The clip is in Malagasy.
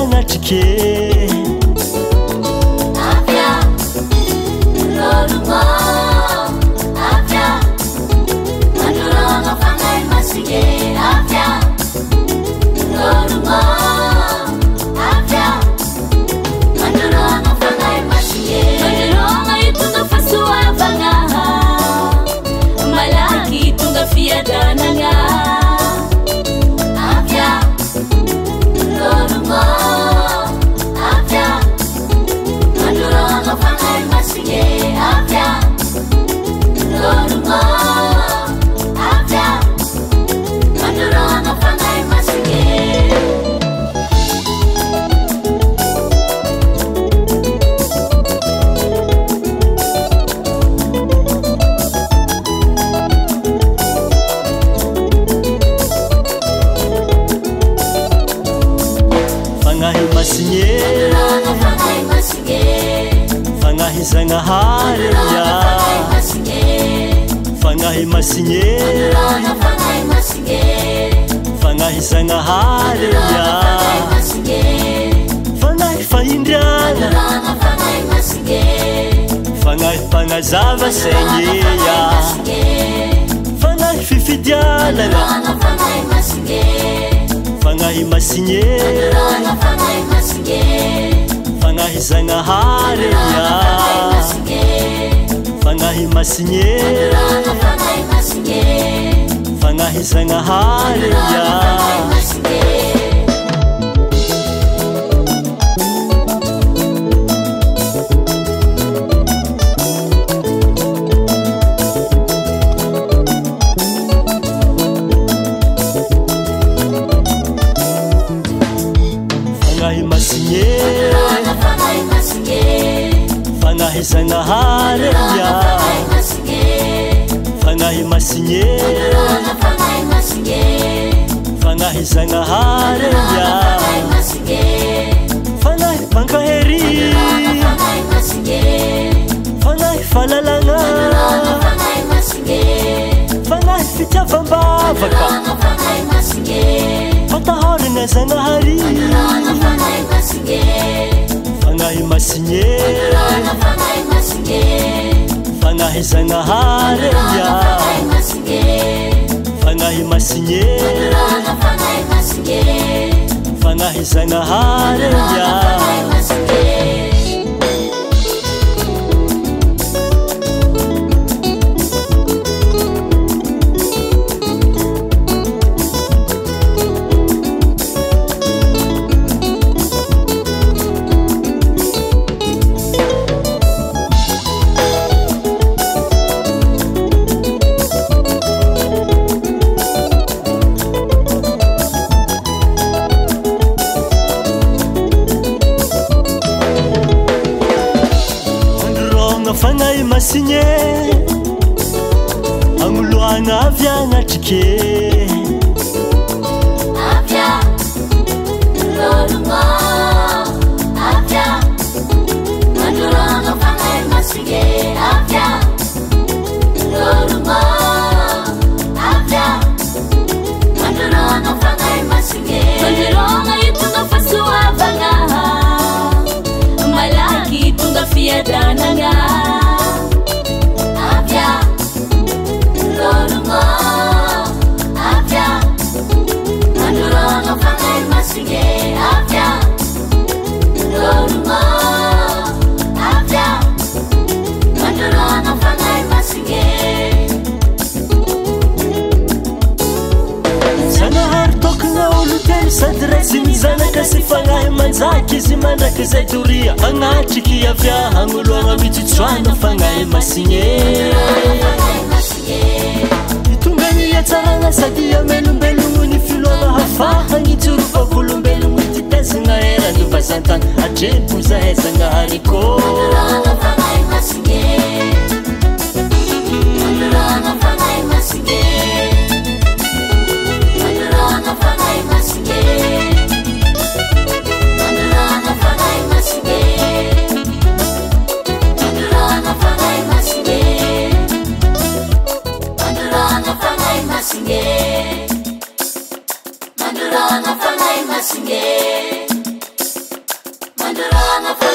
avyanatike avya loruma avya manuranga fangai masige avya loruma avya manuranga fangai masige manuranga itunga fasua vanga malaki itunga fiadananga avya loruma avya manuranga fangai masige avya loruma avya manuranga fangai masige fangahi masinye fangai masige fangahi zangahareya fangahi masinye fangai masige fangahi zangahareya fangahi fahindrana fangai masige fangahi panazava senyeya fangahi fifidianana fangai masige fangahi masinye fangai masige fangahi zangahareya fangahi masinye fangai masige fangahi zangahareya fangahi masinye fangai masige fangahi zangahareya fangahi masinye fangai masige fangahi zangahareya fangahi pankaheri fangai masige fangahi falalanga fangai masige fangahi fitiavambavaka fangai masige fatahorina zangahari fangai masige fangahi masinye fangai masige fangahi zangahareya masige fangahi masinye fangai masige fangahi zangahareya masige fangahi masinye anguluanga avyanatike avya loruma avya manuranga fangai masige avya loruma avya manuranga fangai masige manuranga itunga fasua vanga malaki itunga fiadananga avya loruma avya manuranga fangai masige avya loruma avya manuranga fangai masige zanahary tokona olo telo sady raisy mizanaka sy fangahy manjaky izy mandraky zay toria agnatriky avya agnoloagna mitsotsoana fangahy masigny itonga niatsarana sady amelombelogno ny filoagna hafahagny tsorofavolombelogno titezagna erany vazantany atrempo zahay zangaharykô fangai masige manuranga fangai masige manuranga fangai masige manuranga fangai masige manuranga fangai masige manuranga fangai masige manuranga fangai masige Andorana